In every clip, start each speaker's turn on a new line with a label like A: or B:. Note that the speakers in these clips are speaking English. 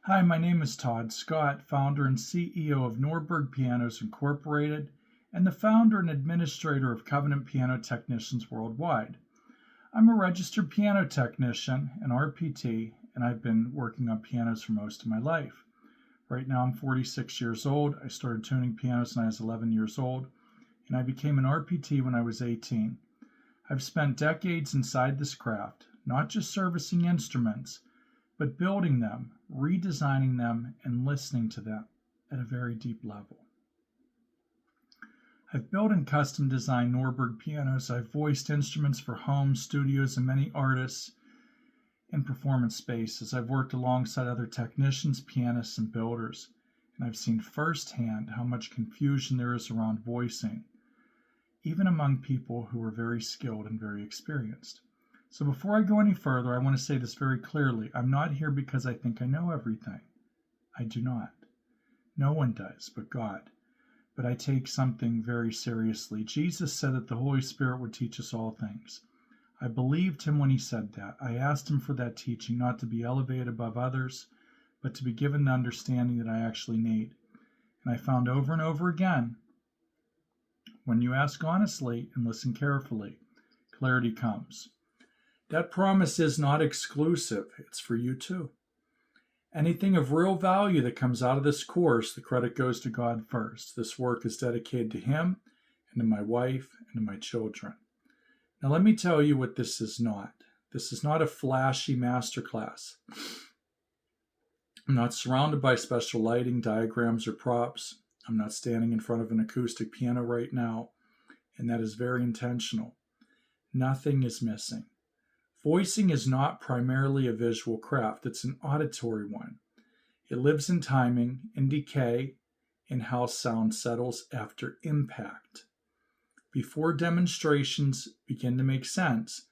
A: Hi, my name is Todd Scott, founder and CEO of Norberg Pianos Incorporated, and the founder and administrator of Covenant Piano Technicians Worldwide. I'm a registered piano technician, an RPT, and I've been working on pianos for most of my life. Right now I'm 46 years old. I started tuning pianos when I was 11 years old, and I became an RPT when I was 18. I've spent decades inside this craft, not just servicing instruments, but building them, redesigning them, and listening to them at a very deep level. I've built and custom designed Norberg pianos. I've voiced instruments for homes, studios, and many artists in performance spaces. I've worked alongside other technicians, pianists, and builders, and I've seen firsthand how much confusion there is around voicing, even among people who are very skilled and very experienced. So before I go any further, I want to say this very clearly. I'm not here because I think I know everything. I do not. No one does but God. But I take something very seriously. Jesus said that the Holy Spirit would teach us all things. I believed him when he said that. I asked him for that teaching, not to be elevated above others, but to be given the understanding that I actually need. And I found over and over again, when you ask honestly and listen carefully, clarity comes. That promise is not exclusive. It's for you too. Anything of real value that comes out of this course, the credit goes to God first. This work is dedicated to him and to my wife and to my children. Now let me tell you what this is not. This is not a flashy masterclass. I'm not surrounded by special lighting, diagrams, or props. I'm not standing in front of an acoustic piano right now, and that is very intentional. Nothing is missing. Voicing is not primarily a visual craft, it's an auditory one. It lives in timing, in decay, in how sound settles after impact. Before demonstrations begin to make sense,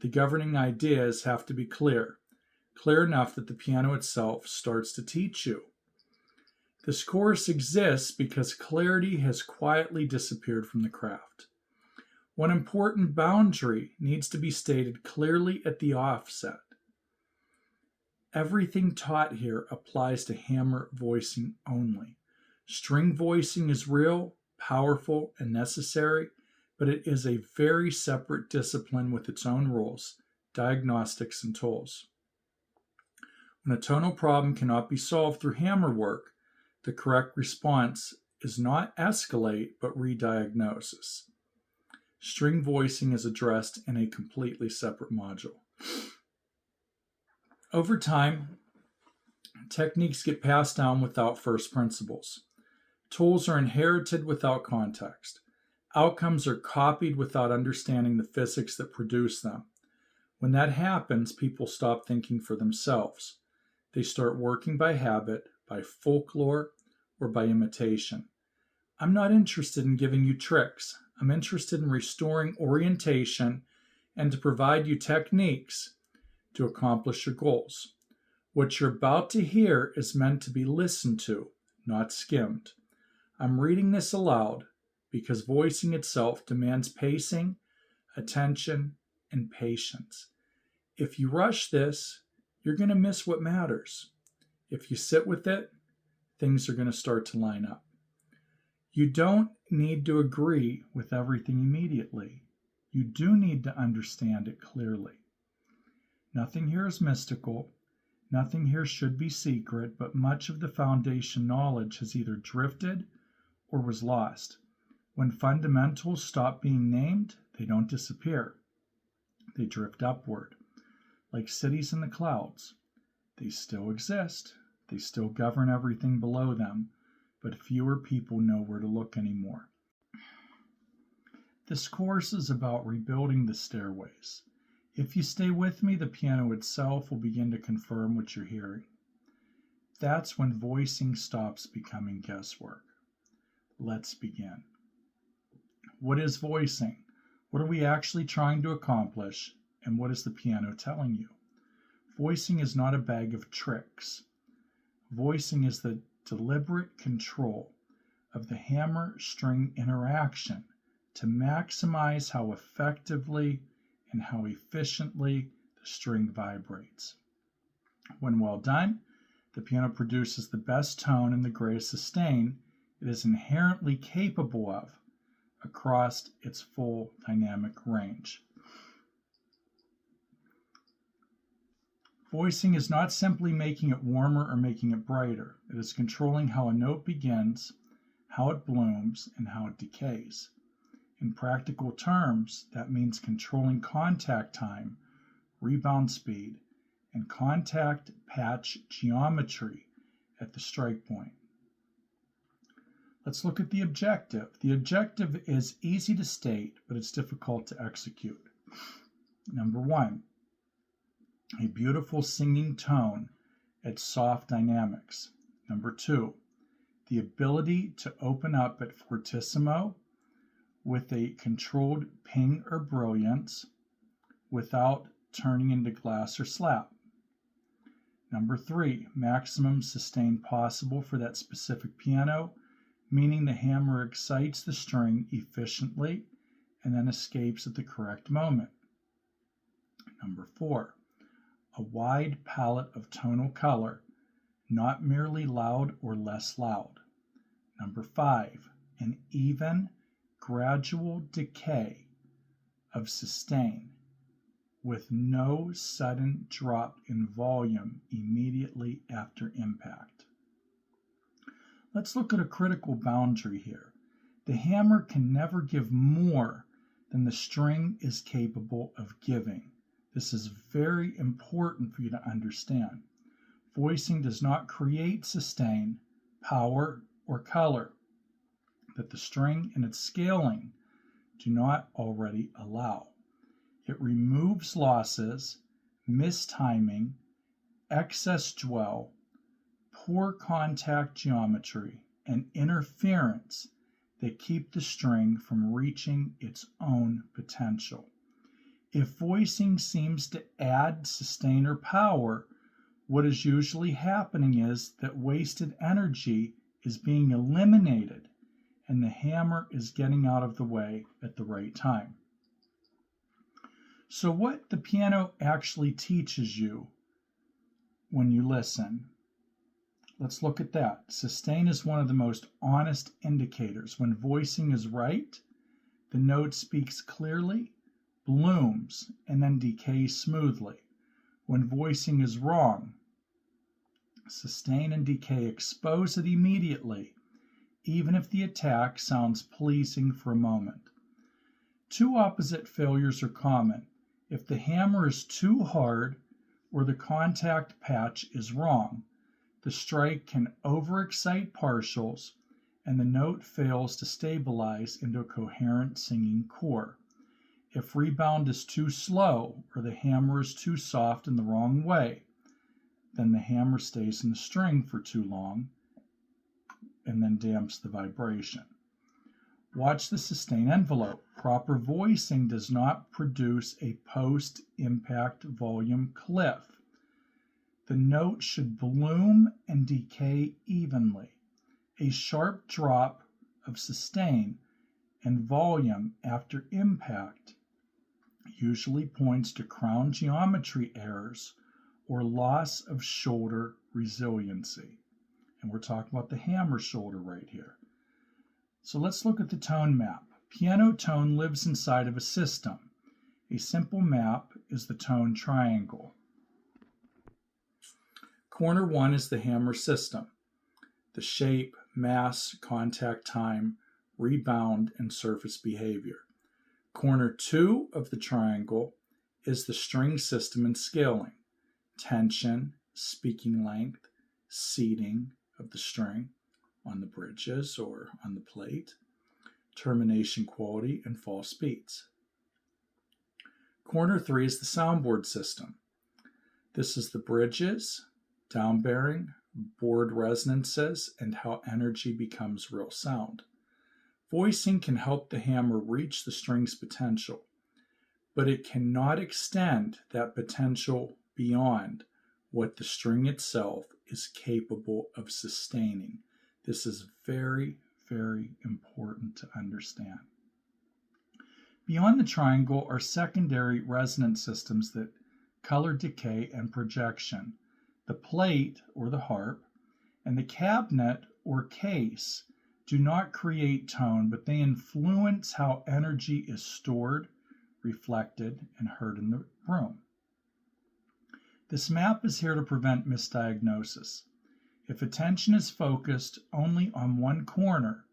A: the governing ideas have to be clear enough that the piano itself starts to teach you. This course exists because clarity has quietly disappeared from the craft. One important boundary needs to be stated clearly at the offset. Everything taught here applies to hammer voicing only. String voicing is real, powerful, and necessary, but it is a very separate discipline with its own rules, diagnostics, and tools. When a tonal problem cannot be solved through hammer work, the correct response is not escalate, but re-diagnosis. String voicing is addressed in a completely separate module. Over time, techniques get passed down without first principles. Tools are inherited without context. Outcomes are copied without understanding the physics that produce them. When that happens, people stop thinking for themselves. They start working by habit, by folklore, or by imitation. I'm not interested in giving you tricks. I'm interested in restoring orientation and to provide you techniques to accomplish your goals. What you're about to hear is meant to be listened to, not skimmed. I'm reading this aloud because voicing itself demands pacing, attention, and patience. If you rush this, you're going to miss what matters. If you sit with it, things are going to start to line up. You don't need to agree with everything immediately. You do need to understand it clearly. Nothing here is mystical. Nothing here should be secret, but much of the foundation knowledge has either drifted or was lost. When fundamentals stop being named, they don't disappear. They drift upward, like cities in the clouds. They still exist. They still govern everything below them, but fewer people know where to look anymore. This course is about rebuilding the stairways. If you stay with me, the piano itself will begin to confirm what you're hearing. That's when voicing stops becoming guesswork. Let's begin. What is voicing? What are we actually trying to accomplish? And what is the piano telling you? Voicing is not a bag of tricks. Voicing is the deliberate control of the hammer-string interaction to maximize how effectively and how efficiently the string vibrates. When well done, The piano produces the best tone and the greatest sustain it is inherently capable of across its full dynamic range. Voicing is not simply making it warmer or making it brighter. It is controlling how a note begins, how it blooms, and how it decays. In practical terms, that means controlling contact time, rebound speed, and contact patch geometry at the strike point. Let's look at the objective. The objective is easy to state, but it's difficult to execute. Number one, a beautiful singing tone at soft dynamics. Number two, the ability to open up at fortissimo with a controlled ping or brilliance without turning into glass or slap. Number three, maximum sustain possible for that specific piano, meaning the hammer excites the string efficiently and then escapes at the correct moment. Number four, a wide palette of tonal color, not merely loud or less loud. Number five, an even, gradual decay of sustain with no sudden drop in volume immediately after impact. Let's look at a critical boundary here. The hammer can never give more than the string is capable of giving. This is very important for you to understand. Voicing does not create sustain, power, or color that the string and its scaling do not already allow. It removes losses, mistiming, excess dwell, poor contact geometry, and interference that keep the string from reaching its own potential. If voicing seems to add sustain or power, what is usually happening is that wasted energy is being eliminated and the hammer is getting out of the way at the right time. So what the piano actually teaches you when you listen, let's look at that. Sustain is one of the most honest indicators. When voicing is right, the note speaks clearly, blooms, and then decays smoothly. When voicing is wrong, sustain and decay expose it immediately, even if the attack sounds pleasing for a moment. Two opposite failures are common. If the hammer is too hard or the contact patch is wrong, the strike can overexcite partials and the note fails to stabilize into a coherent singing core. If rebound is too slow or the hammer is too soft in the wrong way, then the hammer stays in the string for too long and then damps the vibration. Watch the sustain envelope. Proper voicing does not produce a post-impact volume cliff. The note should bloom and decay evenly. A sharp drop of sustain and volume after impact usually points to crown geometry errors or loss of shoulder resiliency. And we're talking about the hammer shoulder right here. So let's look at the tone map. Piano tone lives inside of a system. A simple map is the tone triangle. Corner 1 is the hammer system. The shape, mass, contact time, rebound, and surface behavior. Corner 2 of the triangle is the string system and scaling. Tension, speaking length, seating of the string on the bridges or on the plate, termination quality, and fall speeds. Corner 3 is the soundboard system. This is the bridges, downbearing, board resonances, and how energy becomes real sound. Voicing can help the hammer reach the string's potential, but it cannot extend that potential beyond what the string itself is capable of sustaining. This is very, very important to understand. Beyond the triangle are secondary resonance systems that color decay and projection. the plate or the harp, and the cabinet or case do not create tone, but they influence how energy is stored, reflected, and heard in the room. This map is here to prevent misdiagnosis. If attention is focused only on one corner,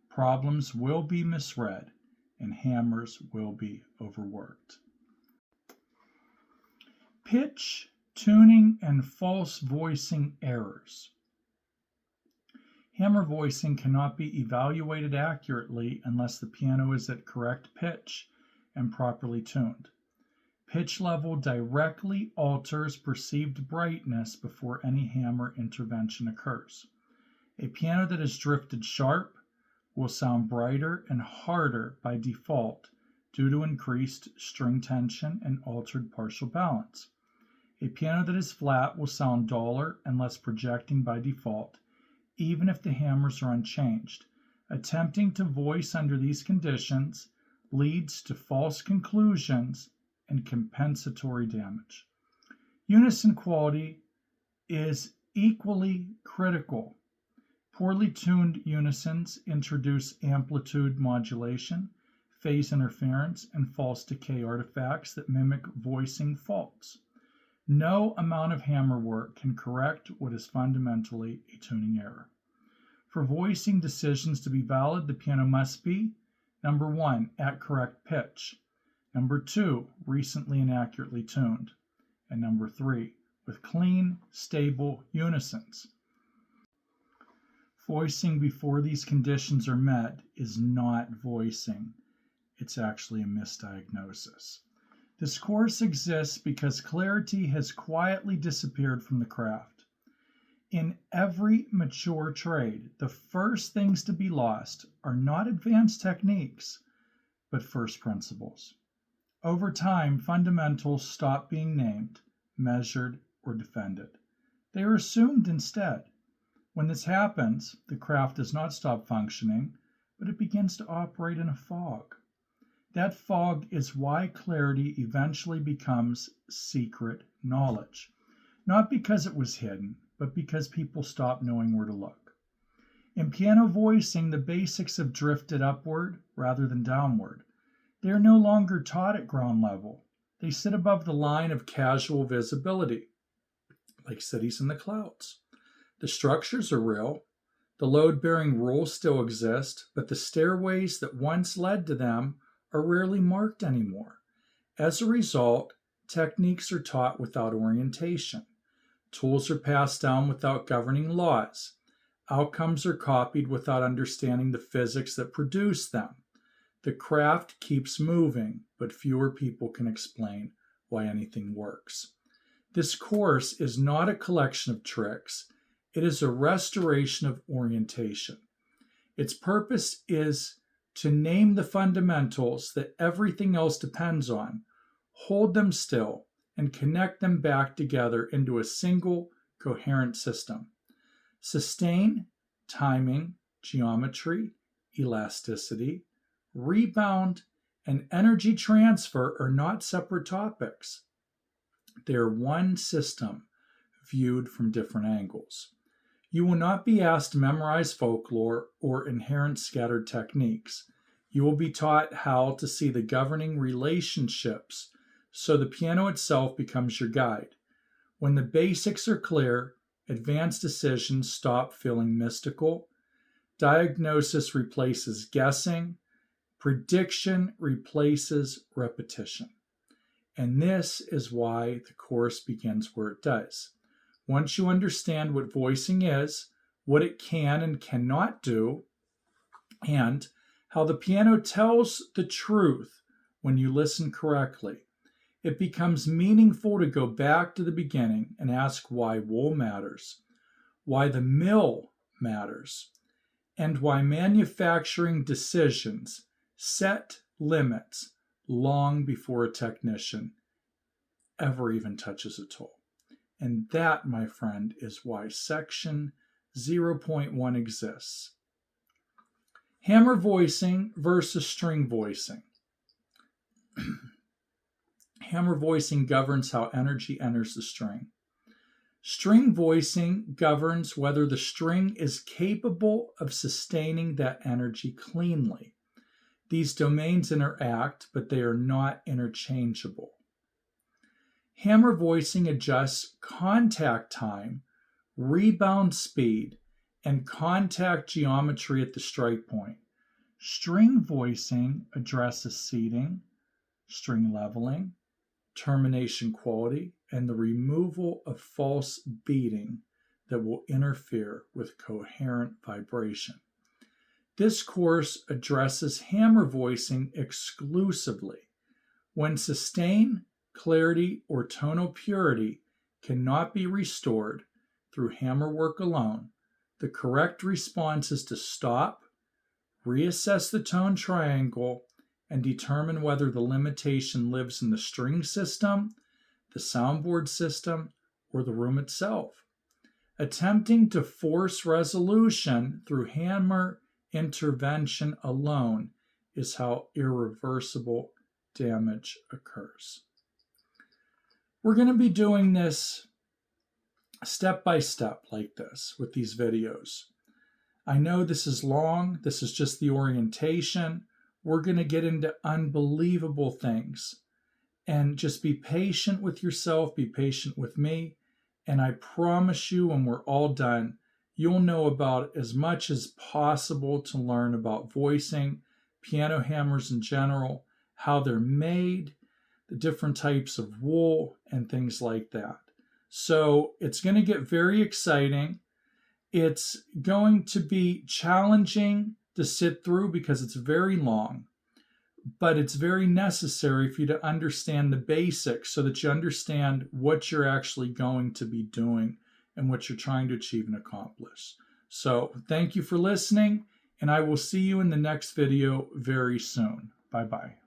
A: problems will be misread and hammers will be overworked. Pitch, tuning, and false voicing errors. Hammer voicing cannot be evaluated accurately unless the piano is at correct pitch and properly tuned. Pitch level directly alters perceived brightness before any hammer intervention occurs. A piano that is drifted sharp will sound brighter and harder by default due to increased string tension and altered partial balance. A piano that is flat will sound duller and less projecting by default, even if the hammers are unchanged. Attempting to voice under these conditions leads to false conclusions and compensatory damage. Unison quality is equally critical. Poorly tuned unisons introduce amplitude modulation, phase interference, and false decay artifacts that mimic voicing faults. No amount of hammer work can correct what is fundamentally a tuning error. For voicing decisions to be valid, the piano must be, number 1, at correct pitch, number 2, recently and accurately tuned, and number 3, with clean, stable unisons. Voicing before these conditions are met is not voicing. It's actually a misdiagnosis. This course exists because clarity has quietly disappeared from the craft. In every mature trade, the first things to be lost are not advanced techniques, but first principles. Over time, fundamentals stop being named, measured, or defended. They are assumed instead. When this happens, the craft does not stop functioning, but it begins to operate in a fog. That fog is why clarity eventually becomes secret knowledge. Not because it was hidden, but because people stop knowing where to look. In piano voicing, the basics have drifted upward rather than downward. They are no longer taught at ground level. They sit above the line of casual visibility, like cities in the clouds. The structures are real. The load-bearing rules still exist, but the stairways that once led to them are rarely marked anymore. As a result, techniques are taught without orientation. Tools are passed down without governing laws. Outcomes are copied without understanding the physics that produce them. The craft keeps moving, but fewer people can explain why anything works. This course is not a collection of tricks. It is a restoration of orientation. Its purpose is to name the fundamentals that everything else depends on, hold them still, and connect them back together into a single, coherent system. Sustain, timing, geometry, elasticity, rebound, and energy transfer are not separate topics. They are one system viewed from different angles. You will not be asked to memorize folklore or inherent scattered techniques. You will be taught how to see the governing relationships so the piano itself becomes your guide. When the basics are clear, advanced decisions stop feeling mystical. Diagnosis replaces guessing. Prediction replaces repetition. And this is why the course begins where it does. Once you understand what voicing is, what it can and cannot do, and how the piano tells the truth when you listen correctly, it becomes meaningful to go back to the beginning and ask why wool matters, why the mill matters, and why manufacturing decisions set limits long before a technician ever even touches a tool. And that, my friend, is why section 0.1 exists. Hammer voicing versus string voicing. Hammer voicing governs how energy enters the string. String voicing governs whether the string is capable of sustaining that energy cleanly. These domains interact, but they are not interchangeable. Hammer voicing adjusts contact time, rebound speed, and contact geometry at the strike point. String voicing addresses seating, string leveling, termination quality, and the removal of false beating that will interfere with coherent vibration. This course addresses hammer voicing exclusively. When sustain, clarity, or tonal purity cannot be restored through hammer work alone, the correct response is to stop, reassess the tone triangle, and determine whether the limitation lives in the string system, the soundboard system, or the room itself. Attempting to force resolution through hammer intervention alone is how irreversible damage occurs. We're going to be doing this step by step like this with these videos. I know this is long. This is just the orientation. We're going to get into unbelievable things. And just be patient with yourself, be patient with me. And I promise you, when we're all done, you'll know about as much as possible to learn about voicing, piano hammers in general, how they're made, the different types of wool, and things like that. So it's going to get very exciting. It's going to be challenging to sit through because it's very long, but it's very necessary for you to understand the basics so that you understand what you're actually going to be doing and what you're trying to achieve and accomplish. So thank you for listening, and I will see you in the next video very soon. Bye-bye.